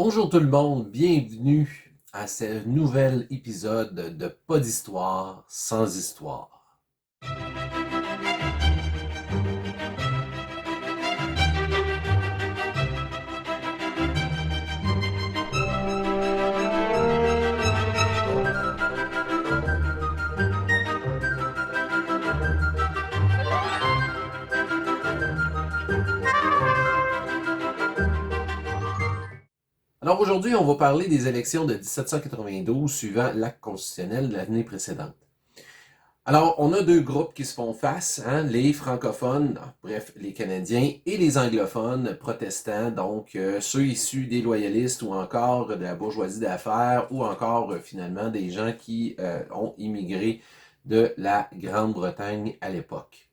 Bonjour tout le monde, bienvenue à ce nouvel épisode de Pas d'histoire sans histoire. Alors aujourd'hui, on va parler des élections de 1792 suivant l'acte constitutionnel de l'année précédente. Alors, on a deux groupes qui se font face, hein, les francophones, bref, les Canadiens, et les anglophones protestants, donc ceux issus des loyalistes ou encore de la bourgeoisie d'affaires ou encore finalement des gens qui ont immigré de la Grande-Bretagne à l'époque.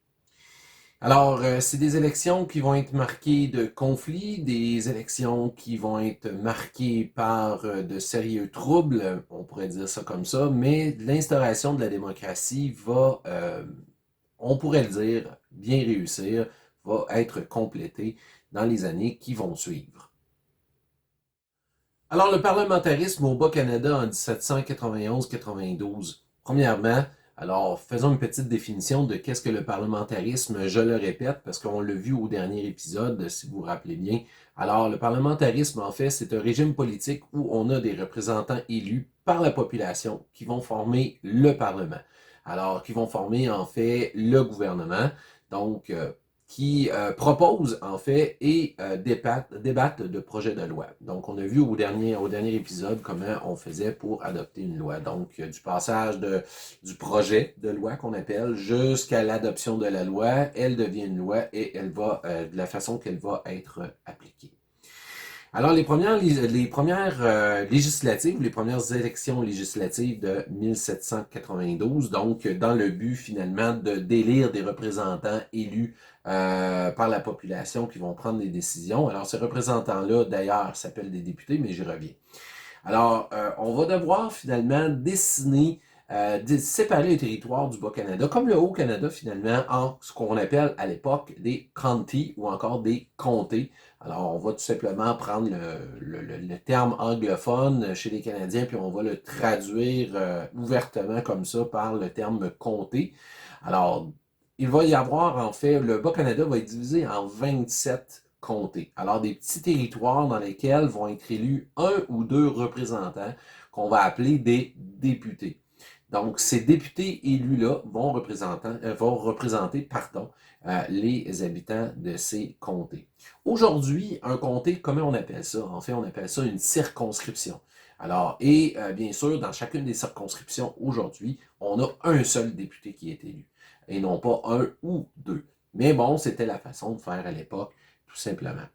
Alors, c'est des élections qui vont être marquées de conflits, des élections qui vont être marquées par de sérieux troubles, on pourrait dire ça comme ça, mais l'instauration de la démocratie va, on pourrait le dire, bien réussir, va être complétée dans les années qui vont suivre. Alors, le parlementarisme au Bas-Canada en 1791-92. Premièrement, alors faisons une petite définition de qu'est-ce que le parlementarisme, je le répète, parce qu'on l'a vu au dernier épisode, si vous vous rappelez bien. Alors, le parlementarisme, en fait, c'est un régime politique où on a des représentants élus par la population qui vont former le Parlement. Alors, qui vont former, en fait, le gouvernement. Donc, qui proposent en fait et débattent de projets de loi. Donc, on a vu au dernier épisode comment on faisait pour adopter une loi. Donc, du passage du projet de loi qu'on appelle jusqu'à l'adoption de la loi, elle devient une loi et elle va de la façon qu'elle va être appliquée. Alors, les premières législatives, les premières élections législatives de 1792, donc dans le but finalement d'élire des représentants élus par la population qui vont prendre des décisions. Alors, ces représentants-là, d'ailleurs, s'appellent des députés, mais j'y reviens. Alors, on va devoir finalement séparer le territoire du Bas-Canada, comme le Haut-Canada finalement, en ce qu'on appelle à l'époque des counties ou encore des comtés. Alors, on va tout simplement prendre le terme anglophone chez les Canadiens, puis on va le traduire ouvertement comme ça par le terme comté. Alors, il va y avoir en fait, le Bas-Canada va être divisé en 27 comtés. Alors, des petits territoires dans lesquels vont être élus un ou deux représentants qu'on va appeler des députés. Donc, ces députés élus-là vont représenter les habitants de ces comtés. Aujourd'hui, un comté, comment on appelle ça? En fait, on appelle ça une circonscription. Alors, et bien sûr, dans chacune des circonscriptions aujourd'hui, on a un seul député qui est élu, et non pas un ou deux. Mais bon, c'était la façon de faire à l'époque, tout simplement.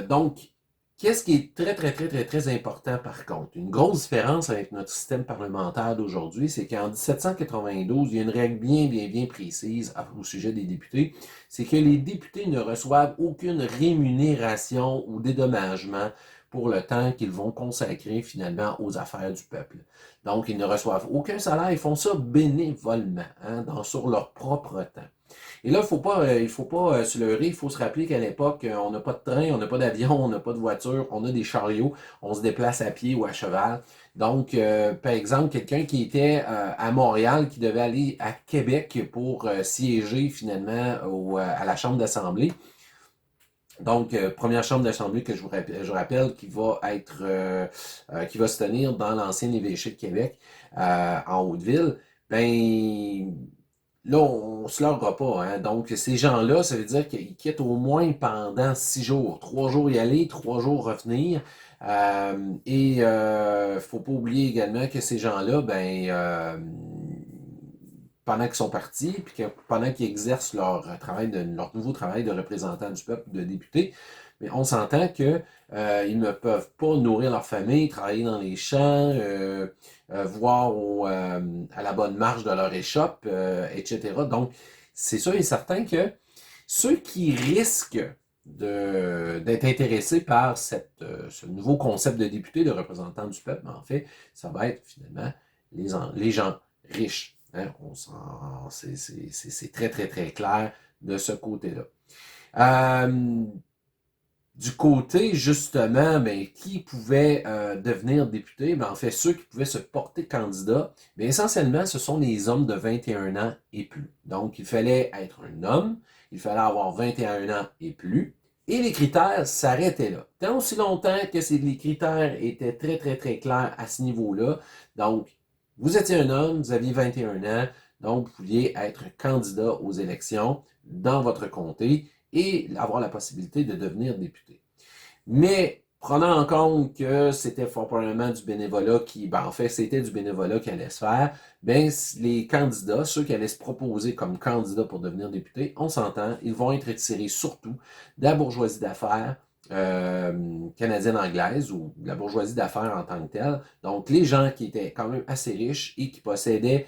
Donc, qu'est-ce qui est très, très, très, très, très important par contre? Une grosse différence avec notre système parlementaire d'aujourd'hui, c'est qu'en 1792, il y a une règle bien, bien, bien précise au sujet des députés, c'est que les députés ne reçoivent aucune rémunération ou dédommagement pour le temps qu'ils vont consacrer finalement aux affaires du peuple. Donc, ils ne reçoivent aucun salaire, ils font ça bénévolement, hein, sur leur propre temps. Et là, il faut pas se leurrer, il faut se rappeler qu'à l'époque, on n'a pas de train, on n'a pas d'avion, on n'a pas de voiture, on a des chariots, on se déplace à pied ou à cheval. Donc, par exemple, quelqu'un qui était à Montréal, qui devait aller à Québec pour siéger finalement à la Chambre d'Assemblée. Donc, première chambre d'assemblée que je rappelle qui va se tenir dans l'ancien évêché de Québec, en Haute-Ville. Ben, là, on ne se leurrera pas. Hein? Donc, ces gens-là, ça veut dire qu'ils quittent au moins pendant 6 jours. 3 jours y aller, 3 jours revenir. Faut pas oublier également que ces gens-là, pendant qu'ils sont partis, puis que pendant qu'ils exercent leur nouveau travail de représentant du peuple, de député, mais on s'entend que ils ne peuvent pas nourrir leur famille, travailler dans les champs, voir à la bonne marche de leur échoppe, etc. Donc, c'est sûr et certain que ceux qui risquent d'être intéressés par ce nouveau concept de député, de représentant du peuple, en fait, ça va être finalement les gens riches. Hein? C'est très, très, très clair de ce côté-là. Euh, Du côté, justement, ben, qui pouvait devenir député, ben, en fait, ceux qui pouvaient se porter candidat, ben, essentiellement, ce sont les hommes de 21 ans et plus. Donc, il fallait être un homme, il fallait avoir 21 ans et plus, et les critères s'arrêtaient là. Tant aussi longtemps que les critères étaient très, très, très clairs à ce niveau-là. Donc, vous étiez un homme, vous aviez 21 ans, donc vous pouviez être candidat aux élections dans votre comté et avoir la possibilité de devenir député. Mais prenant en compte que c'était fort probablement du bénévolat en fait, c'était du bénévolat qui allait se faire, ben, les candidats, ceux qui allaient se proposer comme candidats pour devenir député, on s'entend, ils vont être tirés surtout de la bourgeoisie d'affaires canadienne-anglaise ou de la bourgeoisie d'affaires en tant que telle. Donc, les gens qui étaient quand même assez riches et qui possédaient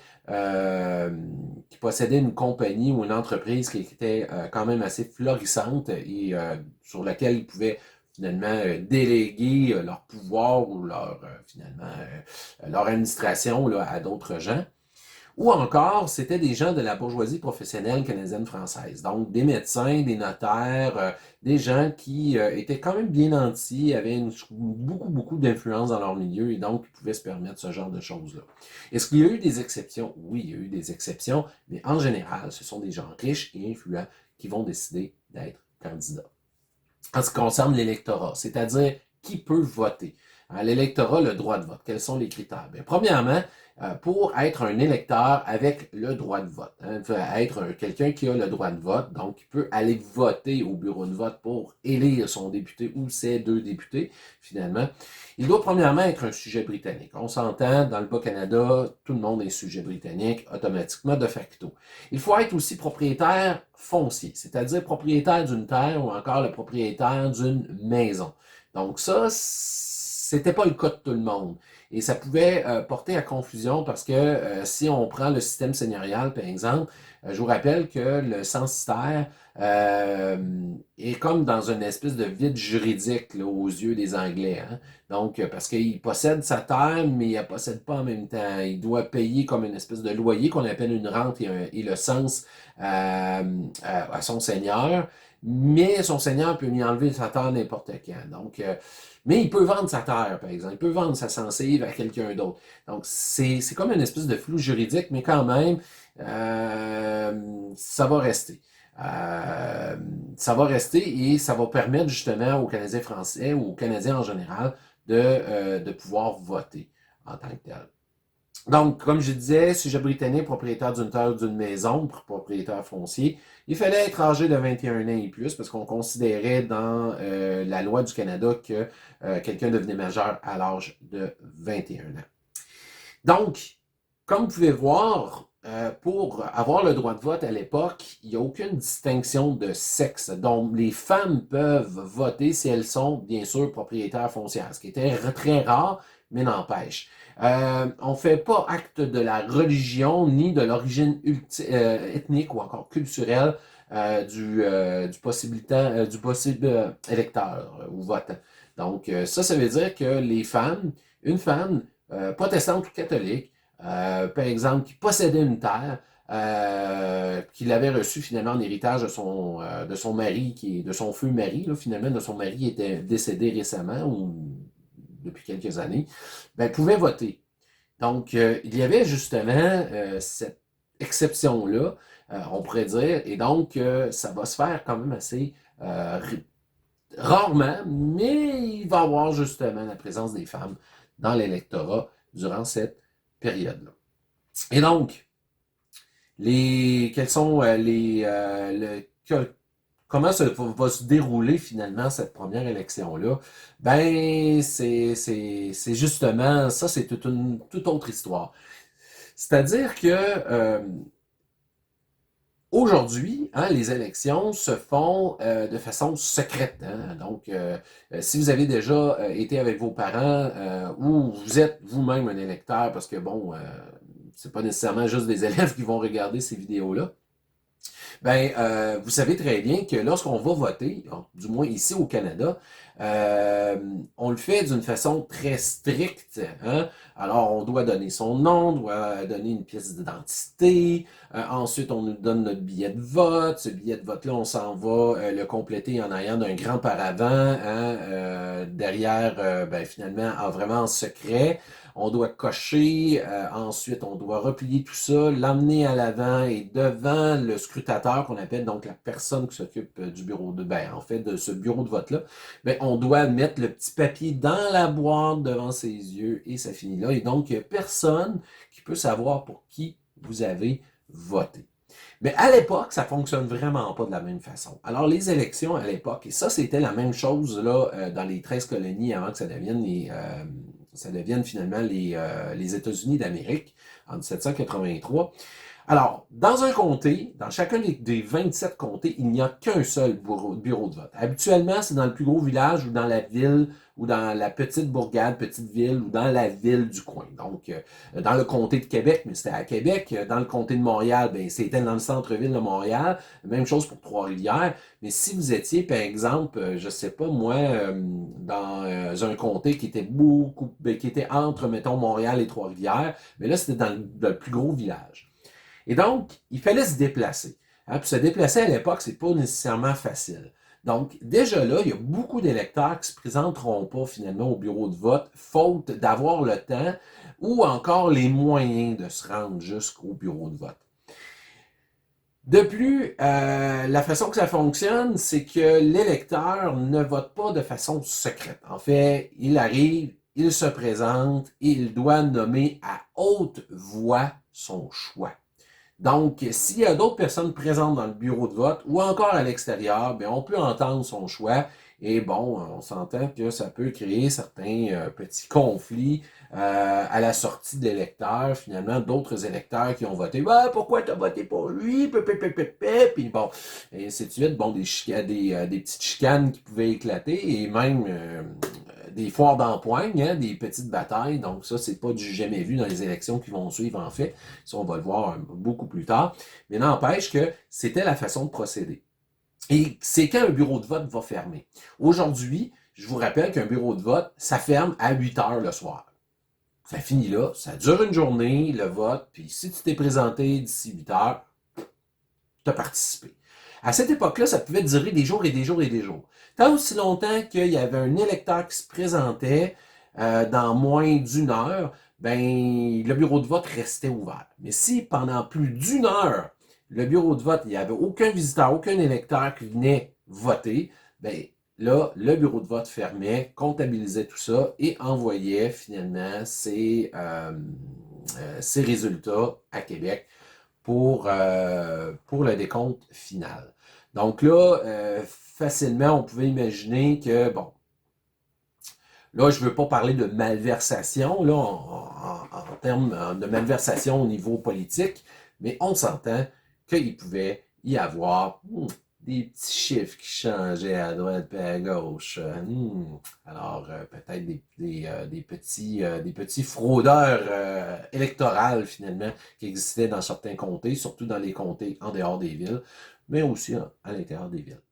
une compagnie ou une entreprise qui était quand même assez florissante et sur laquelle ils pouvaient finalement déléguer leur pouvoir ou leur administration là, à d'autres gens. Ou encore, c'était des gens de la bourgeoisie professionnelle canadienne-française. Donc, des médecins, des notaires, des gens qui étaient quand même bien nantis, avaient beaucoup, beaucoup d'influence dans leur milieu et donc pouvaient se permettre ce genre de choses-là. Est-ce qu'il y a eu des exceptions? Oui, il y a eu des exceptions, mais en général, ce sont des gens riches et influents qui vont décider d'être candidats. En ce qui concerne l'électorat, c'est-à-dire qui peut voter. L'électorat, le droit de vote. Quels sont les critères? Bien, premièrement, pour être un électeur avec le droit de vote, être quelqu'un qui a le droit de vote, donc qui peut aller voter au bureau de vote pour élire son député ou ses deux députés, finalement, il doit premièrement être un sujet britannique. On s'entend, dans le Bas-Canada, tout le monde est sujet britannique, automatiquement, de facto. Il faut être aussi propriétaire foncier, c'est-à-dire propriétaire d'une terre ou encore le propriétaire d'une maison. Donc ça, c'était pas le cas de tout le monde. Et ça pouvait porter à confusion parce que si on prend le système seigneurial, par exemple, je vous rappelle que le censitaire est comme dans une espèce de vide juridique là, aux yeux des Anglais. Hein? Donc, parce qu'il possède sa terre, mais il ne la possède pas en même temps. Il doit payer comme une espèce de loyer qu'on appelle une rente et le cens à son seigneur. Mais son seigneur peut lui enlever sa terre n'importe quand. Donc, mais il peut vendre sa terre, par exemple. Il peut vendre sa censive à quelqu'un d'autre. Donc, c'est comme une espèce de flou juridique, mais quand même, ça va rester. Euh, Ça va rester et ça va permettre justement aux Canadiens français ou aux Canadiens en général de pouvoir voter en tant que tel. Donc, comme je disais, sujet britannique, propriétaire d'une terre ou d'une maison, propriétaire foncier, il fallait être âgé de 21 ans et plus parce qu'on considérait dans la loi du Canada que quelqu'un devenait majeur à l'âge de 21 ans. Donc, comme vous pouvez voir, pour avoir le droit de vote à l'époque, il n'y a aucune distinction de sexe. Donc, les femmes peuvent voter si elles sont, bien sûr, propriétaires foncières, ce qui était très rare, mais n'empêche. On ne fait pas acte de la religion ni de l'origine ethnique ou encore culturelle du possible électeur ou votant. Donc, ça veut dire que une femme, protestante ou catholique, par exemple, qui possédait une terre, qu'il avait reçue finalement en héritage de son mari, de son feu mari, là, finalement, de son mari était décédé récemment ou depuis quelques années, ben, pouvait voter. Donc, il y avait justement cette exception-là, on pourrait dire, et donc, ça va se faire quand même assez rarement, mais il va y avoir justement la présence des femmes dans l'électorat durant cette période-là. Et donc, quels sont comment va se dérouler finalement cette première élection-là? Ben, c'est justement, ça c'est une toute autre histoire. C'est-à-dire que aujourd'hui, hein, les élections se font de façon secrète. Hein? Donc, si vous avez déjà été avec vos parents ou vous êtes vous-même un électeur, parce que bon, c'est pas nécessairement juste des élèves qui vont regarder ces vidéos-là, ben, vous savez très bien que lorsqu'on va voter, du moins ici au Canada, On le fait d'une façon très stricte, hein? Alors, on doit donner son nom, on doit donner une pièce d'identité. Ensuite, on nous donne notre billet de vote. Ce billet de vote-là, on s'en va le compléter en ayant d'un grand paravent, hein, derrière, ben, finalement, vraiment en secret. On doit cocher, ensuite on doit replier tout ça, l'emmener à l'avant et devant le scrutateur qu'on appelle donc la personne qui s'occupe du bureau de, ben en fait de ce bureau de vote-là, ben on doit mettre le petit papier dans la boîte devant ses yeux et ça finit là. Et donc, il n'y a personne qui peut savoir pour qui vous avez voté. Mais à l'époque, ça fonctionne vraiment pas de la même façon. Alors, les élections à l'époque, et ça, c'était la même chose là dans les 13 colonies avant que ça devienne finalement les États-Unis d'Amérique en 1783. Alors, dans un comté, dans chacun des 27 comtés, il n'y a qu'un seul bureau de vote. Habituellement, c'est dans le plus gros village ou dans la ville ou dans la petite bourgade, petite ville ou dans la ville du coin. Donc, dans le comté de Québec, mais c'était à Québec. Dans le comté de Montréal, ben, c'était dans le centre-ville de Montréal. Même chose pour Trois-Rivières. Mais si vous étiez, par exemple, je sais pas moi, dans un comté qui était qui était entre, mettons, Montréal et Trois-Rivières, mais là, c'était dans le plus gros village. Et donc, il fallait se déplacer. Hein, puis se déplacer à l'époque, c'est pas nécessairement facile. Donc, déjà là, il y a beaucoup d'électeurs qui ne se présenteront pas finalement au bureau de vote, faute d'avoir le temps ou encore les moyens de se rendre jusqu'au bureau de vote. De plus, la façon que ça fonctionne, c'est que l'électeur ne vote pas de façon secrète. En fait, il arrive, il se présente et il doit nommer à haute voix son choix. Donc, s'il y a d'autres personnes présentes dans le bureau de vote ou encore à l'extérieur, bien, on peut entendre son choix. Et bon, on s'entend que ça peut créer certains petits conflits à la sortie de l'électeur. Finalement, d'autres électeurs qui ont voté, bah, pourquoi tu as voté pour lui? Puis bon, et ainsi de suite. Bon, des petites chicanes qui pouvaient éclater et même des foires d'empoigne, hein, des petites batailles. Donc ça, c'est pas du jamais vu dans les élections qui vont suivre en fait. Ça, on va le voir beaucoup plus tard. Mais n'empêche que c'était la façon de procéder. Et c'est quand un bureau de vote va fermer. Aujourd'hui, je vous rappelle qu'un bureau de vote, ça ferme à 8 heures le soir. Ça finit là, ça dure une journée, le vote, puis si tu t'es présenté d'ici 8 heures, tu as participé. À cette époque-là, ça pouvait durer des jours et des jours et des jours. Tant aussi longtemps qu'il y avait un électeur qui se présentait dans moins d'une heure, ben le bureau de vote restait ouvert. Mais si pendant plus d'une heure, le bureau de vote, il n'y avait aucun visiteur, aucun électeur qui venait voter, ben là, le bureau de vote fermait, comptabilisait tout ça et envoyait finalement ses résultats à Québec pour le décompte final. Donc là, facilement, on pouvait imaginer que, bon, là, je ne veux pas parler de malversation, là, en termes de malversation au niveau politique, mais on s'entend qu'il pouvait y avoir des petits chiffres qui changeaient à droite et à gauche. Alors, peut-être des petits fraudeurs électoraux, finalement, qui existaient dans certains comtés, surtout dans les comtés en dehors des villes, mais aussi à l'intérieur des villes.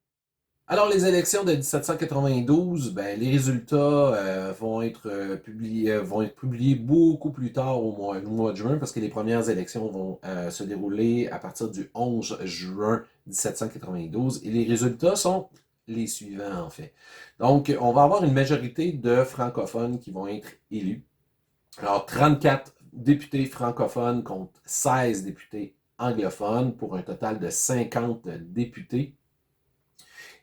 Alors, les élections de 1792, ben, les résultats vont être publiés beaucoup plus tard au mois de juin, parce que les premières élections vont se dérouler à partir du 11 juin 1792, et les résultats sont les suivants, en fait. Donc, on va avoir une majorité de francophones qui vont être élus. Alors, 34 députés francophones contre 16 députés anglophones, pour un total de 50 députés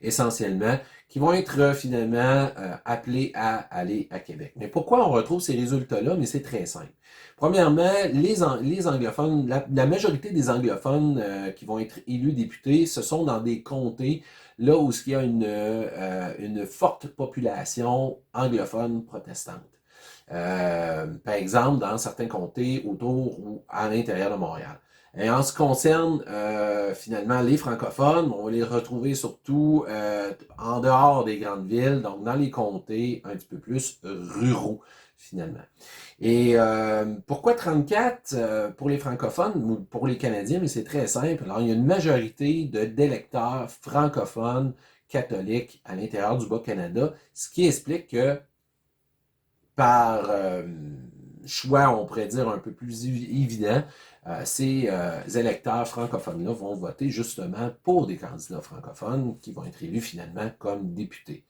essentiellement, qui vont être finalement appelés à aller à Québec. Mais pourquoi on retrouve ces résultats-là? Mais c'est très simple. Premièrement, les anglophones, la majorité des anglophones qui vont être élus députés, ce sont dans des comtés là où il y a une forte population anglophone protestante. Par exemple, dans certains comtés autour ou à l'intérieur de Montréal. Et en ce qui concerne finalement les francophones, on va les retrouver surtout en dehors des grandes villes, donc dans les comtés un petit peu plus ruraux finalement. Et pourquoi 34 pour les francophones ou pour les Canadiens? Mais c'est très simple. Alors, il y a une majorité d'électeurs francophones catholiques à l'intérieur du Bas-Canada, ce qui explique que par choix, on pourrait dire un peu plus évident, ces électeurs francophones-là vont voter justement pour des candidats francophones qui vont être élus finalement comme députés.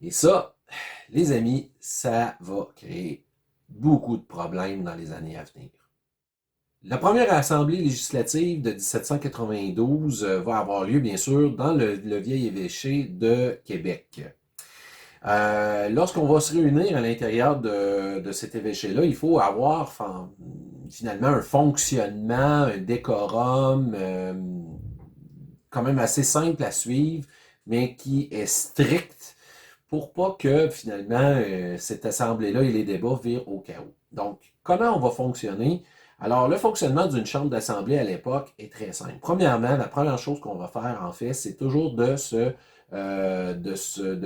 Et ça, les amis, ça va créer beaucoup de problèmes dans les années à venir. La première assemblée législative de 1792 va avoir lieu, bien sûr, dans le vieil évêché de Québec. Lorsqu'on va se réunir à l'intérieur de cet évêché-là, il faut avoir finalement un fonctionnement, un décorum quand même assez simple à suivre, mais qui est strict pour pas que finalement cette assemblée-là et les débats virent au chaos. Donc, comment on va fonctionner? Alors, le fonctionnement d'une chambre d'assemblée à l'époque est très simple. Premièrement, la première chose qu'on va faire, en fait, c'est toujours de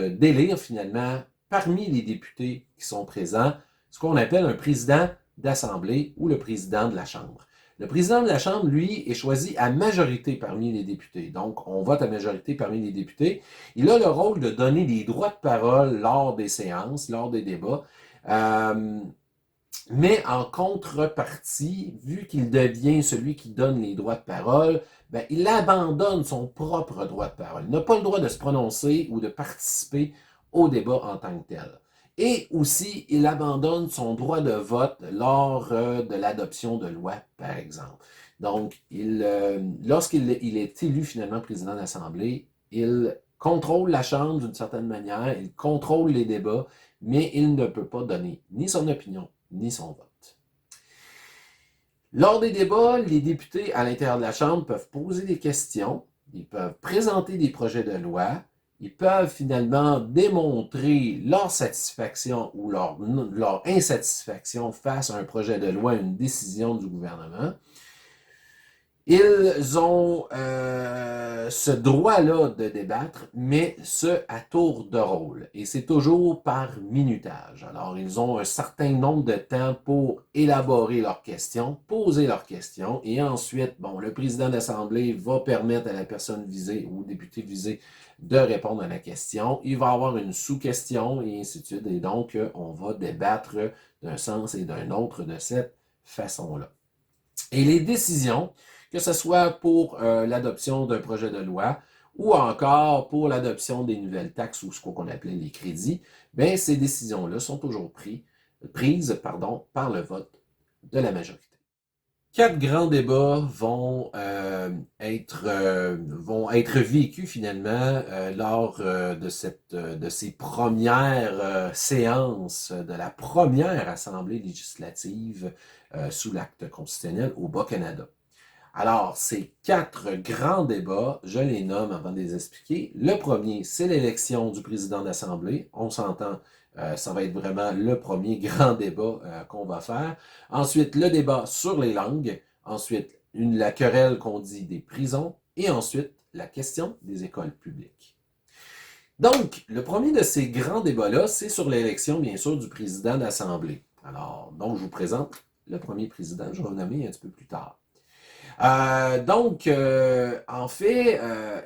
d'élire finalement parmi les députés qui sont présents ce qu'on appelle un président d'assemblée ou le président de la Chambre. Le président de la Chambre, lui, est choisi à majorité parmi les députés. Donc, on vote à majorité parmi les députés. Il a le rôle de donner des droits de parole lors des séances, lors des débats. Mais en contrepartie, vu qu'il devient celui qui donne les droits de parole, ben, il abandonne son propre droit de parole. Il n'a pas le droit de se prononcer ou de participer au débat en tant que tel. Et aussi, il abandonne son droit de vote lors de l'adoption de lois, par exemple. Donc, lorsqu'il est élu finalement président de l'Assemblée, il contrôle la Chambre d'une certaine manière, il contrôle les débats, mais il ne peut pas donner ni son opinion, ni son vote. Lors des débats, les députés à l'intérieur de la Chambre peuvent poser des questions, ils peuvent présenter des projets de loi, ils peuvent finalement démontrer leur satisfaction ou leur insatisfaction face à un projet de loi, une décision du gouvernement. Ils ont ce droit-là de débattre, mais ce à tour de rôle. Et c'est toujours par minutage. Alors, ils ont un certain nombre de temps pour élaborer leurs questions, poser leurs questions, et ensuite, bon, le président de l'Assemblée va permettre à la personne visée ou au député visé de répondre à la question. Il va y avoir une sous-question, et ainsi de suite. Et donc, on va débattre d'un sens et d'un autre de cette façon-là. Et les décisions, que ce soit pour l'adoption d'un projet de loi ou encore pour l'adoption des nouvelles taxes ou ce qu'on appelait les crédits, bien, ces décisions-là sont toujours prises par le vote de la majorité. 4 grands débats vont être vécus finalement lors de ces premières séances de la première Assemblée législative sous l'acte constitutionnel au Bas-Canada. Alors, ces 4 grands débats, je les nomme avant de les expliquer. Le premier, c'est l'élection du président d'Assemblée. On s'entend, ça va être vraiment le premier grand débat qu'on va faire. Ensuite, le débat sur les langues. Ensuite, la querelle qu'on dit des prisons. Et ensuite, la question des écoles publiques. Donc, le premier de ces grands débats-là, c'est sur l'élection, bien sûr, du président d'Assemblée. Alors, donc, je vous présente le premier président. Je vais le nommer un petit peu plus tard. En fait,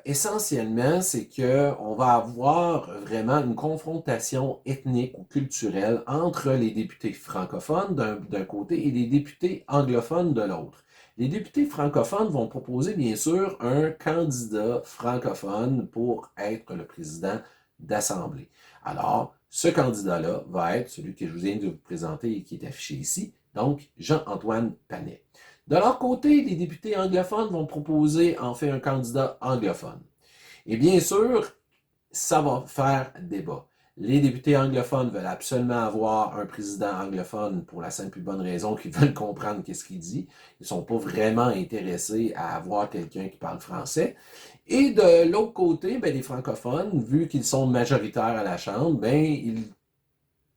essentiellement, c'est qu'on va avoir vraiment une confrontation ethnique ou culturelle entre les députés francophones d'un côté et les députés anglophones de l'autre. Les députés francophones vont proposer, bien sûr, un candidat francophone pour être le président d'Assemblée. Alors, ce candidat-là va être celui que je viens de vous présenter et qui est affiché ici, donc Jean-Antoine Panet. De leur côté, les députés anglophones vont proposer en fait un candidat anglophone. Et bien sûr, ça va faire débat. Les députés anglophones veulent absolument avoir un président anglophone pour la simple et bonne raison qu'ils veulent comprendre qu'est-ce qu'il dit. Ils ne sont pas vraiment intéressés à avoir quelqu'un qui parle français. Et de l'autre côté, ben, les francophones, vu qu'ils sont majoritaires à la Chambre, ben, ils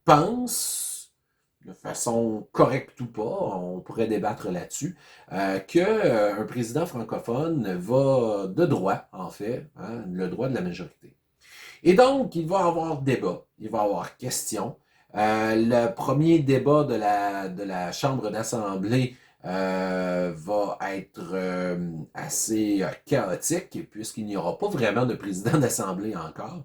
pensent de façon correcte ou pas, on pourrait débattre là-dessus, qu'un président francophone va de droit, en fait, le droit de la majorité. Et donc, il va y avoir débat, il va y avoir question. Le premier débat de la Chambre d'Assemblée va être assez chaotique, puisqu'il n'y aura pas vraiment de président d'Assemblée encore.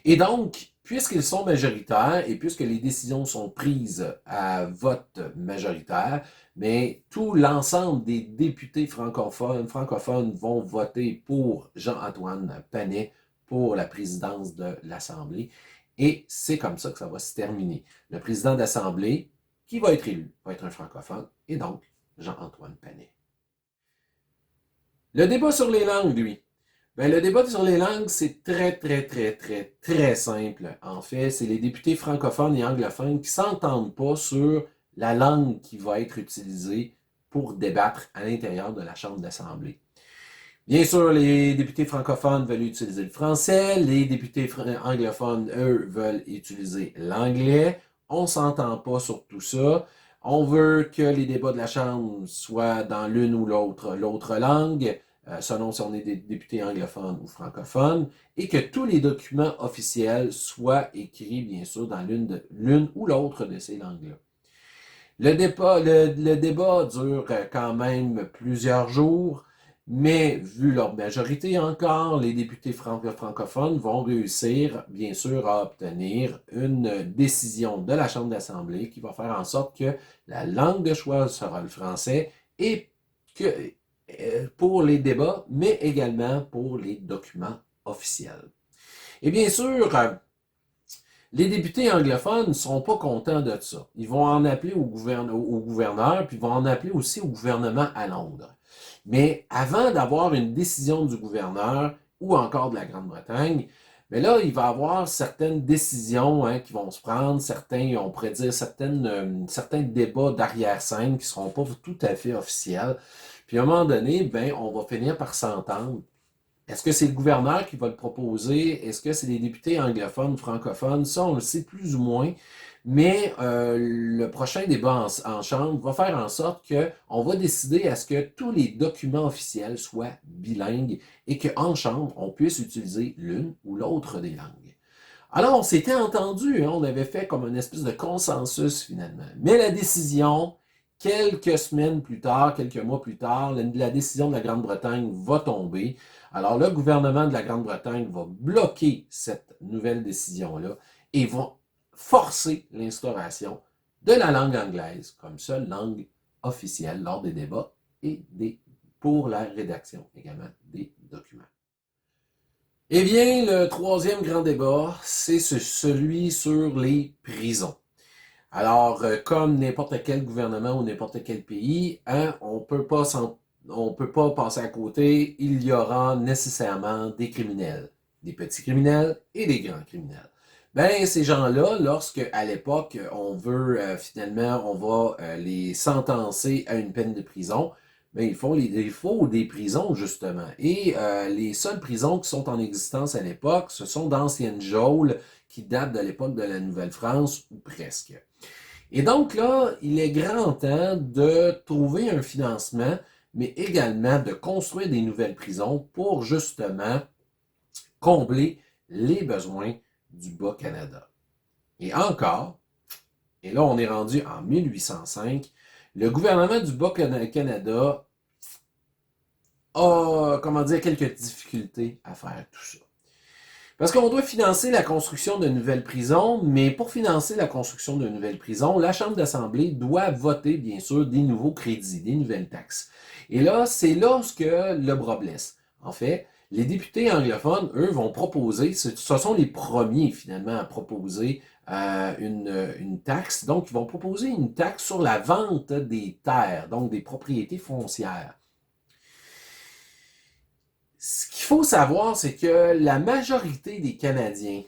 Et donc, puisqu'ils sont majoritaires et puisque les décisions sont prises à vote majoritaire, mais tout l'ensemble des députés francophones vont voter pour Jean-Antoine Panay pour la présidence de l'Assemblée. Et c'est comme ça que ça va se terminer. Le président d'Assemblée, qui va être élu, va être un francophone, et donc Jean-Antoine Panay. Le débat sur les langues, lui. Ben, le débat sur les langues, c'est très simple. En fait, c'est les députés francophones et anglophones qui ne s'entendent pas sur la langue qui va être utilisée pour débattre à l'intérieur de la Chambre d'Assemblée. Bien sûr, les députés francophones veulent utiliser le français, les députés anglophones, eux, veulent utiliser l'anglais. On ne s'entend pas sur tout ça. On veut que les débats de la Chambre soient dans l'une ou l'autre langue, selon si on est des députés anglophones ou francophones, et que tous les documents officiels soient écrits, bien sûr, dans l'une ou l'autre de ces langues-là. Le débat dure quand même plusieurs jours, mais vu leur majorité encore, les députés francophones vont réussir, bien sûr, à obtenir une décision de la Chambre d'Assemblée qui va faire en sorte que la langue de choix sera le français et que pour les débats, mais également pour les documents officiels. Et bien sûr, les députés anglophones ne seront pas contents de ça. Ils vont en appeler au gouverneur, puis ils vont en appeler aussi au gouvernement à Londres. Mais avant d'avoir une décision du gouverneur ou encore de la Grande-Bretagne, mais là, il va y avoir certaines décisions qui vont se prendre, on pourrait dire certains débats d'arrière-scène qui ne seront pas tout à fait officiels. Puis à un moment donné, ben, on va finir par s'entendre. Est-ce que c'est le gouverneur qui va le proposer? Est-ce que c'est les députés anglophones ou francophones? Ça, on le sait plus ou moins. Mais le prochain débat en Chambre va faire en sorte qu'on va décider à ce que tous les documents officiels soient bilingues et qu'en Chambre, on puisse utiliser l'une ou l'autre des langues. Alors, on s'était entendu, on avait fait comme une espèce de consensus finalement. Mais la décision, quelques semaines plus tard, quelques mois plus tard, la décision de la Grande-Bretagne va tomber. Alors, le gouvernement de la Grande-Bretagne va bloquer cette nouvelle décision-là et va forcer l'instauration de la langue anglaise comme seule langue officielle lors des débats et pour la rédaction également des documents. Eh bien, le troisième grand débat, c'est celui sur les prisons. Alors, comme n'importe quel gouvernement ou n'importe quel pays, on peut pas passer à côté, il y aura nécessairement des criminels, des petits criminels et des grands criminels. Ben, ces gens-là, lorsque à l'époque, on veut on va les sentencer à une peine de prison, ben, il faut des prisons, justement. Et les seules prisons qui sont en existence à l'époque, ce sont d'anciennes geôles qui datent de l'époque de la Nouvelle-France, ou presque. Et donc là, il est grand temps de trouver un financement, mais également de construire des nouvelles prisons pour justement combler les besoins du Bas-Canada. Et encore, et là on est rendu en 1805, le gouvernement du Bas-Canada a, quelques difficultés à faire tout ça. Parce qu'on doit financer la construction de nouvelles prisons, mais pour financer la construction de nouvelles prisons, la Chambre d'Assemblée doit voter, bien sûr, des nouveaux crédits, des nouvelles taxes. Et là, c'est là que le bras blesse. En fait, les députés anglophones, eux, vont proposer, ce sont les premiers, finalement, à proposer une taxe. Donc, ils vont proposer une taxe sur la vente des terres, donc des propriétés foncières. Ce qu'il faut savoir, c'est que la majorité des Canadiens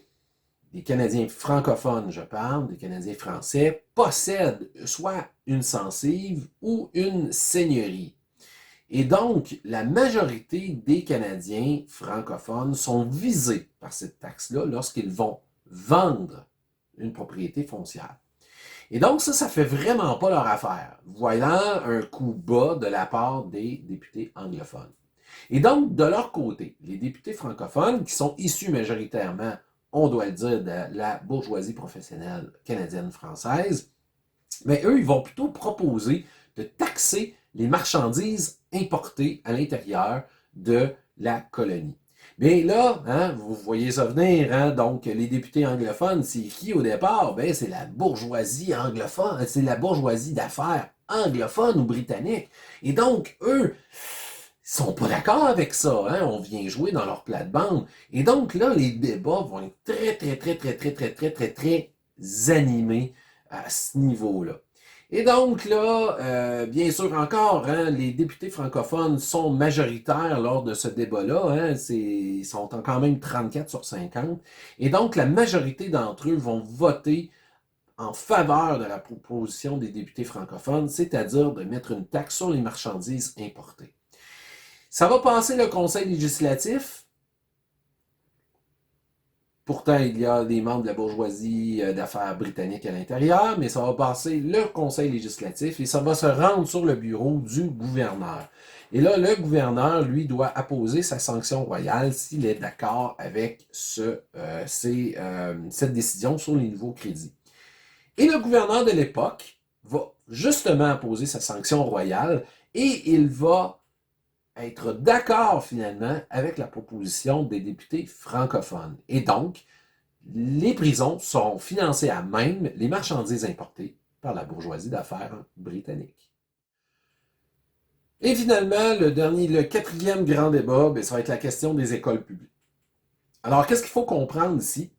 francophones, je parle, des Canadiens français, possèdent soit une censive ou une seigneurie. Et donc, la majorité des Canadiens francophones sont visés par cette taxe-là lorsqu'ils vont vendre une propriété foncière. Et donc, ça fait vraiment pas leur affaire, voyant un coup bas de la part des députés anglophones. Et donc, de leur côté, les députés francophones, qui sont issus majoritairement, on doit le dire, de la bourgeoisie professionnelle canadienne-française, Mais eux, ils vont plutôt proposer de taxer les marchandises importées à l'intérieur de la colonie. Mais là, hein, vous voyez ça venir, hein, donc les députés anglophones, c'est qui au départ? Ben, c'est la bourgeoisie anglophone, c'est la bourgeoisie d'affaires anglophone ou britannique. Et donc, eux, ils sont pas d'accord avec ça, hein? On vient jouer dans leur plate-bande. Et donc là, les débats vont être très animés à ce niveau-là. Et donc là, bien sûr encore, hein, les députés francophones sont majoritaires lors de ce débat-là. Hein, ils sont quand même 34 sur 50. Et donc, la majorité d'entre eux vont voter en faveur de la proposition des députés francophones, c'est-à-dire de mettre une taxe sur les marchandises importées. Ça va passer le Conseil législatif. Pourtant, il y a des membres de la bourgeoisie d'affaires britannique à l'intérieur, mais ça va passer le Conseil législatif et ça va se rendre sur le bureau du gouverneur. Et là, le gouverneur, lui, doit apposer sa sanction royale s'il est d'accord avec cette décision sur les nouveaux crédits. Et le gouverneur de l'époque va justement apposer sa sanction royale et il va être d'accord finalement avec la proposition des députés francophones. Et donc, les prisons seront financées à même les marchandises importées par la bourgeoisie d'affaires britannique. Et finalement, le quatrième grand débat, ça va être la question des écoles publiques. Alors, qu'est-ce qu'il faut comprendre ici?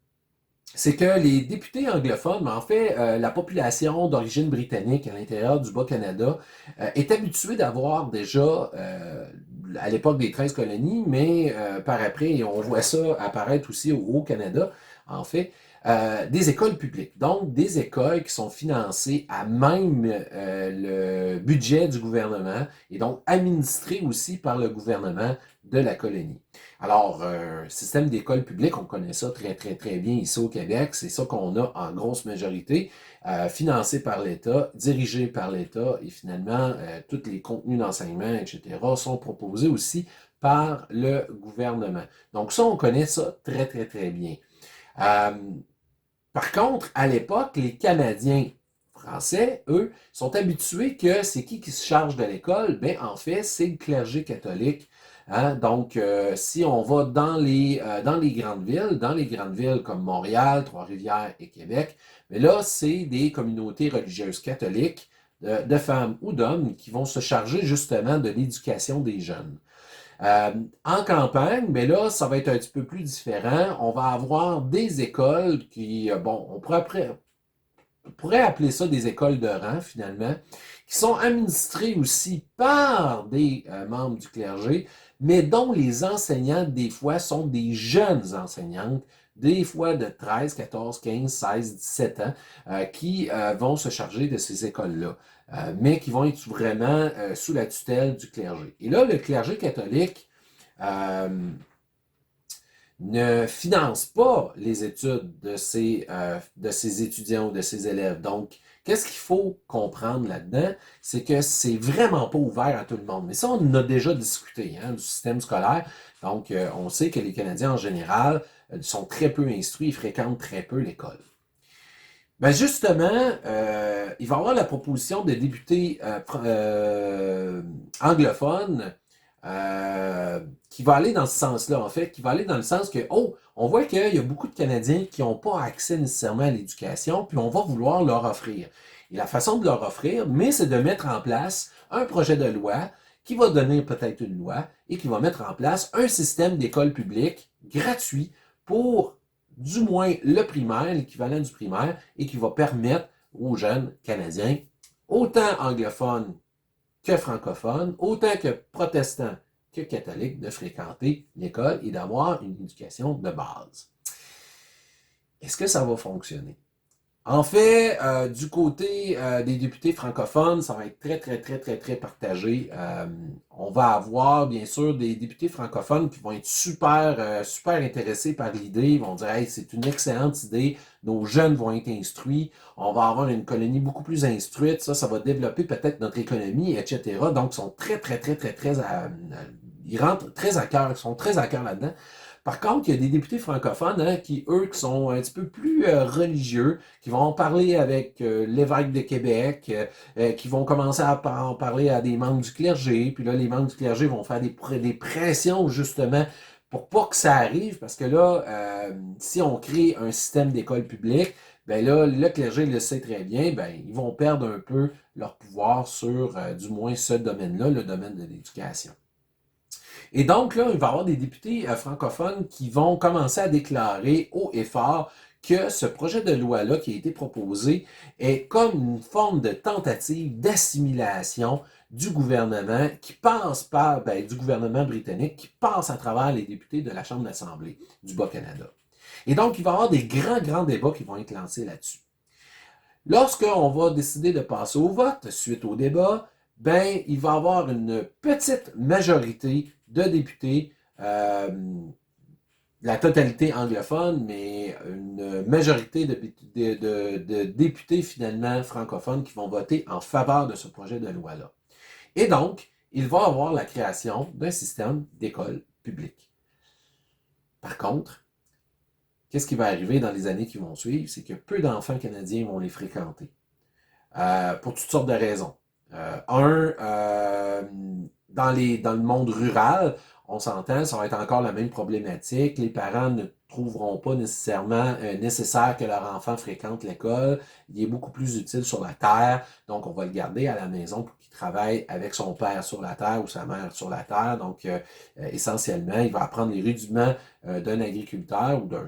C'est que les députés anglophones, en fait, la population d'origine britannique à l'intérieur du Bas-Canada est habituée d'avoir déjà, à l'époque des 13 colonies, mais par après, et on voit ça apparaître aussi au Canada, en fait, des écoles publiques. Donc, des écoles qui sont financées à même le budget du gouvernement et donc administrées aussi par le gouvernement de la colonie. Alors, système d'école publique, on connaît ça très bien ici au Québec. C'est ça qu'on a en grosse majorité, financé par l'État, dirigé par l'État et finalement, tous les contenus d'enseignement, etc., sont proposés aussi par le gouvernement. Donc ça, on connaît ça très bien. Par contre, à l'époque, les Canadiens français, eux, sont habitués que c'est qui se charge de l'école? Ben, en fait, c'est le clergé catholique. Hein? Donc, si on va dans les grandes villes comme Montréal, Trois-Rivières et Québec, mais là, c'est des communautés religieuses catholiques de femmes ou d'hommes qui vont se charger justement de l'éducation des jeunes. En campagne, mais là, ça va être un petit peu plus différent. On va avoir des écoles qui, on pourrait appeler ça des écoles de rang, finalement, qui sont administrées aussi par des membres du clergé, mais dont les enseignants, des fois, sont des jeunes enseignantes, des fois de 13, 14, 15, 16, 17 ans, qui vont se charger de ces écoles-là, mais qui vont être vraiment sous la tutelle du clergé. Et là, le clergé catholique ne finance pas les études de ses étudiants ou de ses élèves. Donc, qu'est-ce qu'il faut comprendre là-dedans? C'est que c'est vraiment pas ouvert à tout le monde. Mais ça, on en a déjà discuté, hein, du système scolaire. Donc, on sait que les Canadiens, en général, sont très peu instruits et fréquentent très peu l'école. Ben justement, il va y avoir la proposition de députés anglophones qui va aller dans ce sens-là, en fait, qui va aller dans le sens que, on voit qu'il y a beaucoup de Canadiens qui n'ont pas accès nécessairement à l'éducation, puis on va vouloir leur offrir. Et la façon de leur offrir, mais c'est de mettre en place un projet de loi qui va donner peut-être une loi et qui va mettre en place un système d'école publique gratuit pour du moins le primaire, l'équivalent du primaire, et qui va permettre aux jeunes Canadiens, autant anglophones que francophones, autant que protestants que catholiques, de fréquenter l'école et d'avoir une éducation de base. Est-ce que ça va fonctionner? En fait, du côté des députés francophones, ça va être très partagé. On va avoir, bien sûr, des députés francophones qui vont être super intéressés par l'idée. Ils vont dire, hey, c'est une excellente idée. Nos jeunes vont être instruits. On va avoir une colonie beaucoup plus instruite. Ça va développer peut-être notre économie, etc. Donc, ils sont très, ils rentrent très à cœur. Ils sont très à cœur là-dedans. Par contre, il y a des députés francophones hein, qui, eux, qui sont un petit peu plus religieux, qui vont en parler avec l'évêque de Québec, qui vont commencer à en parler à des membres du clergé, puis là, les membres du clergé vont faire des pressions, justement, pour pas que ça arrive, parce que là, si on crée un système d'école publique, ben là, le clergé le sait très bien, ben ils vont perdre un peu leur pouvoir sur, du moins, ce domaine-là, le domaine de l'éducation. Et donc, là, il va y avoir des députés francophones qui vont commencer à déclarer haut et fort que ce projet de loi-là qui a été proposé est comme une forme de tentative d'assimilation du gouvernement qui passe par, du gouvernement britannique qui passe à travers les députés de la Chambre d'Assemblée du Bas-Canada. Et donc, il va y avoir des grands débats qui vont être lancés là-dessus. Lorsqu'on va décider de passer au vote suite au débat, ben, il va y avoir une petite majorité de députés, la totalité anglophone, mais une majorité de députés finalement francophones qui vont voter en faveur de ce projet de loi-là. Et donc, il va y avoir la création d'un système d'école publique. Par contre, qu'est-ce qui va arriver dans les années qui vont suivre? C'est que peu d'enfants canadiens vont les fréquenter. Pour toutes sortes de raisons. Dans le monde rural, on s'entend, ça va être encore la même problématique. Les parents ne trouveront pas nécessairement nécessaire que leur enfant fréquente l'école. Il est beaucoup plus utile sur la terre, donc on va le garder à la maison pour qu'il travaille avec son père sur la terre ou sa mère sur la terre. Donc, essentiellement, il va apprendre les rudiments d'un agriculteur ou d'un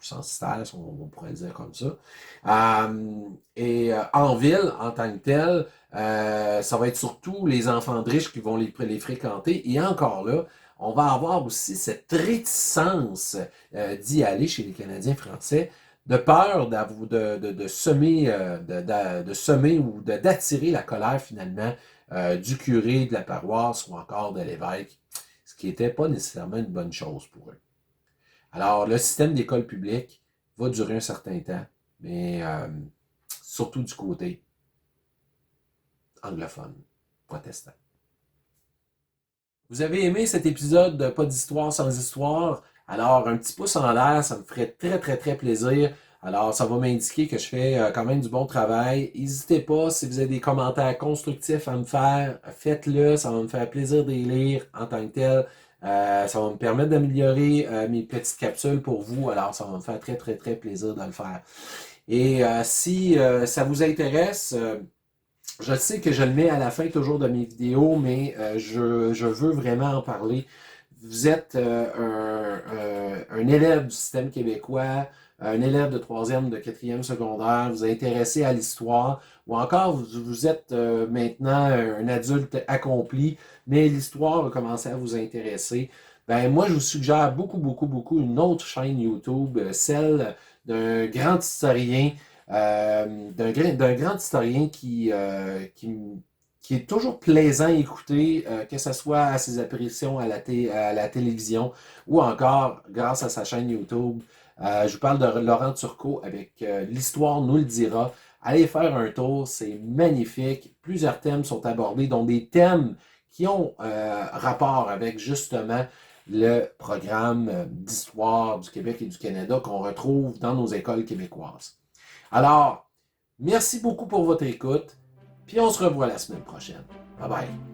censitaire, on pourrait le dire comme ça. En ville, en tant que tel, ça va être surtout les enfants de riches qui vont les fréquenter. Et encore là, on va avoir aussi cette réticence d'y aller chez les Canadiens français, de peur de semer, de semer ou d'attirer la colère finalement du curé de la paroisse ou encore de l'évêque, ce qui n'était pas nécessairement une bonne chose pour eux. Alors, le système d'école publique va durer un certain temps, mais surtout du côté anglophone, protestant. Vous avez aimé cet épisode de Pas d'histoire sans histoire? Alors, un petit pouce en l'air, ça me ferait très plaisir. Alors, ça va m'indiquer que je fais quand même du bon travail. N'hésitez pas, si vous avez des commentaires constructifs à me faire, faites-le. Ça va me faire plaisir de les lire en tant que tel. Ça va me permettre d'améliorer mes petites capsules pour vous. Alors, ça va me faire très plaisir de le faire. Et si ça vous intéresse, je sais que je le mets à la fin toujours de mes vidéos, mais je veux vraiment en parler. Vous êtes un élève du système québécois, un élève de 3e, de 4e secondaire, vous êtes intéressé à l'histoire, ou encore vous êtes maintenant un adulte accompli, mais l'histoire a commencé à vous intéresser. Ben moi, je vous suggère beaucoup une autre chaîne YouTube, celle d'un grand historien, d'un grand historien qui est toujours plaisant à écouter, que ce soit à ses apparitions à la télévision ou encore grâce à sa chaîne YouTube. Je vous parle de Laurent Turcot avec L'Histoire nous le dira. Allez faire un tour, c'est magnifique. Plusieurs thèmes sont abordés, dont des thèmes qui ont rapport avec justement le programme d'histoire du Québec et du Canada qu'on retrouve dans nos écoles québécoises. Alors, merci beaucoup pour votre écoute, puis on se revoit la semaine prochaine. Bye bye.